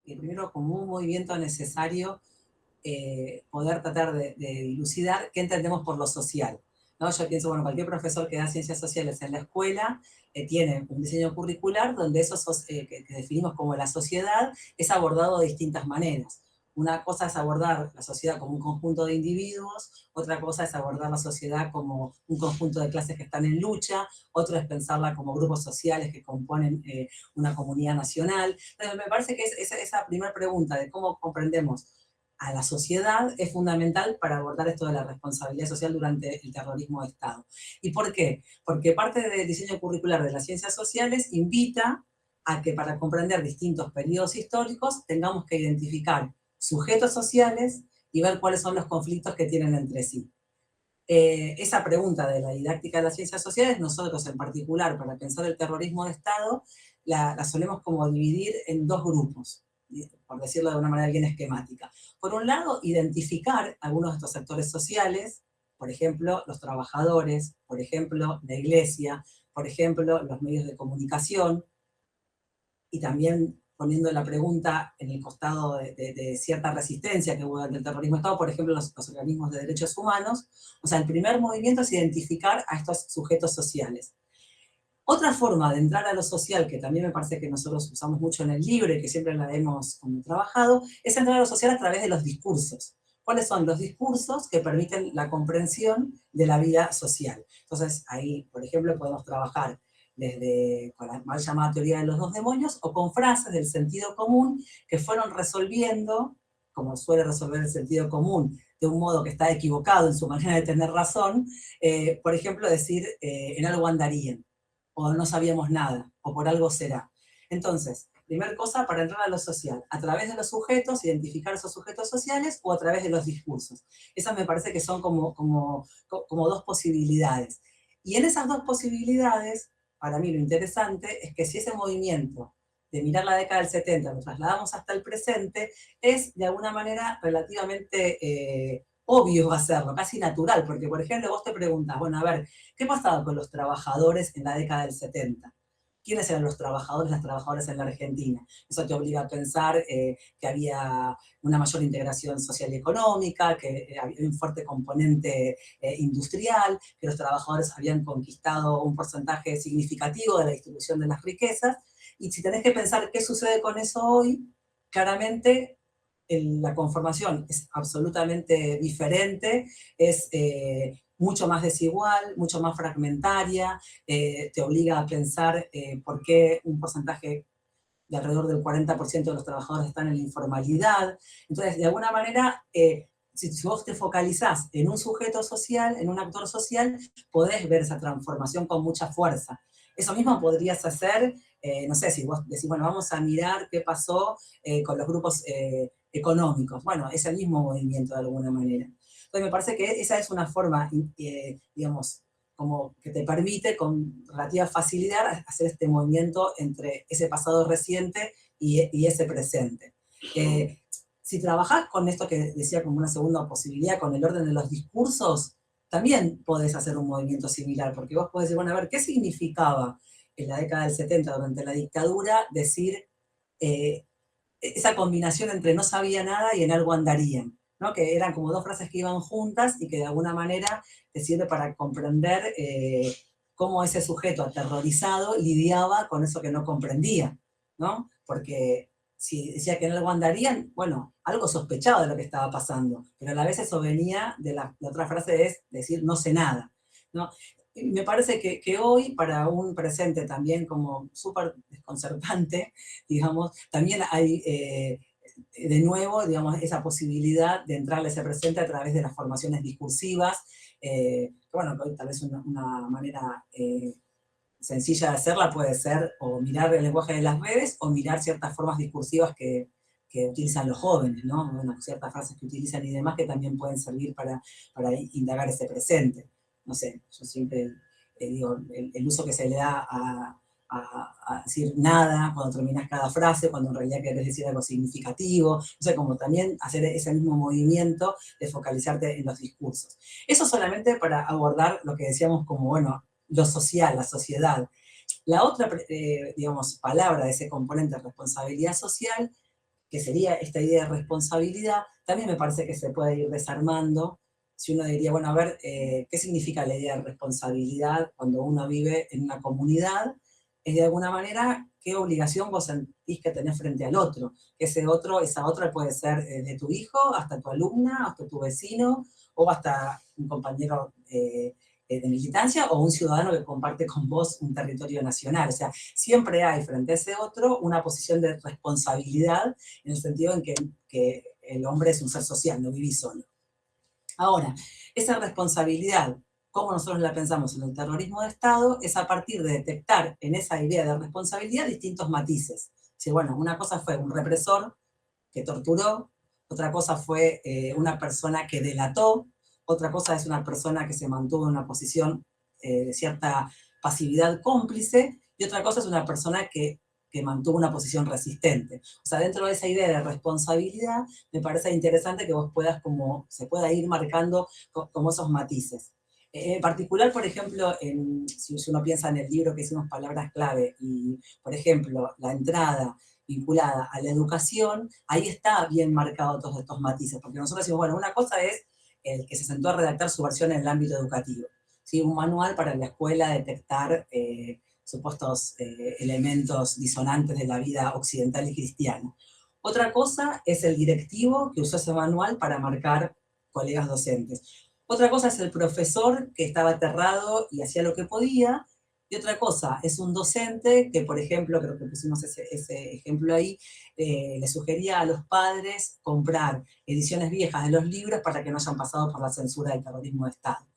primero como un movimiento necesario poder tratar de dilucidar qué entendemos por lo social, ¿no? Yo pienso, bueno, cualquier profesor que da ciencias sociales en la escuela tiene un diseño curricular donde eso que definimos como la sociedad es abordado de distintas maneras. Una cosa es abordar la sociedad como un conjunto de individuos, otra cosa es abordar la sociedad como un conjunto de clases que están en lucha, otra es pensarla como grupos sociales que componen una comunidad nacional. Entonces, me parece que esa primera pregunta de cómo comprendemos a la sociedad es fundamental para abordar esto de la responsabilidad social durante el terrorismo de Estado. ¿Y por qué? Porque parte del diseño curricular de las ciencias sociales invita a que para comprender distintos periodos históricos tengamos que identificar sujetos sociales y ver cuáles son los conflictos que tienen entre sí. Esa pregunta de la didáctica de las ciencias sociales, nosotros en particular, para pensar el terrorismo de Estado, la solemos como dividir en dos grupos, por decirlo de una manera bien esquemática. Por un lado, identificar algunos de estos sectores sociales, por ejemplo, los trabajadores, por ejemplo, la iglesia, por ejemplo, los medios de comunicación, y también poniendo la pregunta en el costado de cierta resistencia que hubo ante el terrorismo de Estado, por ejemplo, los organismos de derechos humanos. O sea, el primer movimiento es identificar a estos sujetos sociales. Otra forma de entrar a lo social, que también me parece que nosotros usamos mucho en el libro y que siempre la hemos como trabajado, es entrar a lo social a través de los discursos. ¿Cuáles son los discursos que permiten la comprensión de la vida social? Entonces, ahí, por ejemplo, podemos trabajar desde con la mal llamada teoría de los dos demonios o con frases del sentido común que fueron resolviendo, como suele resolver el sentido común, de un modo que está equivocado en su manera de tener razón, por ejemplo, decir en algo andarían, o no sabíamos nada, o por algo será. Entonces, primer cosa, para entrar a lo social, a través de los sujetos, identificar esos sujetos sociales, o a través de los discursos. Esas me parece que son como dos posibilidades. Y en esas dos posibilidades, para mí lo interesante es que si ese movimiento de mirar la década del 70 lo trasladamos hasta el presente, es de alguna manera relativamente obvio hacerlo, casi natural, porque por ejemplo vos te preguntas, bueno, a ver, ¿qué pasaba con los trabajadores en la década del 70? ¿Quiénes eran los trabajadores, las trabajadoras en la Argentina? Eso te obliga a pensar que había una mayor integración social y económica, que había un fuerte componente industrial, que los trabajadores habían conquistado un porcentaje significativo de la distribución de las riquezas. Y si tenés que pensar qué sucede con eso hoy, claramente la conformación es absolutamente diferente, es mucho más desigual, mucho más fragmentaria, te obliga a pensar por qué un porcentaje de alrededor del 40% de los trabajadores están en la informalidad. Entonces, de alguna manera, si vos te focalizás en un sujeto social, en un actor social, podés ver esa transformación con mucha fuerza. Eso mismo podrías hacer, no sé, si vos decís, bueno, vamos a mirar qué pasó con los grupos económicos. Bueno, es el mismo movimiento de alguna manera. Entonces, me parece que esa es una forma, digamos, como que te permite con relativa facilidad hacer este movimiento entre ese pasado reciente y ese presente. Si trabajás con esto que decía como una segunda posibilidad, con el orden de los discursos, también podés hacer un movimiento similar, porque vos podés decir, bueno, a ver, ¿qué significaba en la década del 70, durante la dictadura, decir esa combinación entre no sabía nada y en algo andarían? ¿No? Que eran como dos frases que iban juntas y que de alguna manera te sirve para comprender cómo ese sujeto aterrorizado lidiaba con eso que no comprendía, ¿no? Porque si decía que en algo andarían, bueno, algo sospechaba de lo que estaba pasando, pero a la vez eso venía de la otra frase es decir no sé nada, ¿no? Y me parece que hoy, para un presente también como súper desconcertante, digamos, también hay de nuevo, digamos, esa posibilidad de entrarle a ese presente a través de las formaciones discursivas, que bueno, tal vez una manera sencilla de hacerla puede ser o mirar el lenguaje de las redes o mirar ciertas formas discursivas que utilizan los jóvenes, ¿no? Bueno, ciertas frases que utilizan y demás que también pueden servir para indagar ese presente. No sé, yo siempre digo, el uso que se le da a decir nada cuando terminas cada frase, cuando en realidad querés decir algo significativo, o sea, como también hacer ese mismo movimiento de focalizarte en los discursos. Eso solamente para abordar lo que decíamos como, bueno, lo social, la sociedad. La otra, digamos, palabra de ese componente de responsabilidad social que sería esta idea de responsabilidad, también me parece que se puede ir desarmando. Si uno diría, bueno, a ver, ¿qué significa la idea de responsabilidad cuando uno vive en una comunidad? Es de alguna manera, ¿qué obligación vos sentís que tenés frente al otro? Ese otro, esa otra puede ser de tu hijo, hasta tu alumna, hasta tu vecino, o hasta un compañero de militancia, o un ciudadano que comparte con vos un territorio nacional. O sea, siempre hay frente a ese otro una posición de responsabilidad, en el sentido en que el hombre es un ser social, no vivís solo. Ahora, esa responsabilidad, como nosotros la pensamos en el terrorismo de Estado, es a partir de detectar en esa idea de responsabilidad distintos matices. Si, bueno, una cosa fue un represor que torturó, otra cosa fue una persona que delató, otra cosa es una persona que se mantuvo en una posición de cierta pasividad cómplice, y otra cosa es una persona que mantuvo una posición resistente. O sea, dentro de esa idea de responsabilidad, me parece interesante que vos puedas como, se pueda ir marcando como esos matices. En particular, por ejemplo, si uno piensa en el libro que hicimos Palabras Clave, y por ejemplo, la entrada vinculada a la educación, ahí está bien marcado todos estos matices, porque nosotros decimos, bueno, una cosa es el que se sentó a redactar su versión en el ámbito educativo, ¿sí? Un manual para la escuela detectar supuestos elementos disonantes de la vida occidental y cristiana. Otra cosa es el directivo que usó ese manual para marcar colegas docentes. Otra cosa es el profesor que estaba aterrado y hacía lo que podía. Y otra cosa es un docente que, por ejemplo, creo que pusimos ese ejemplo ahí, le sugería a los padres comprar ediciones viejas de los libros para que no hayan pasado por la censura del terrorismo de Estado.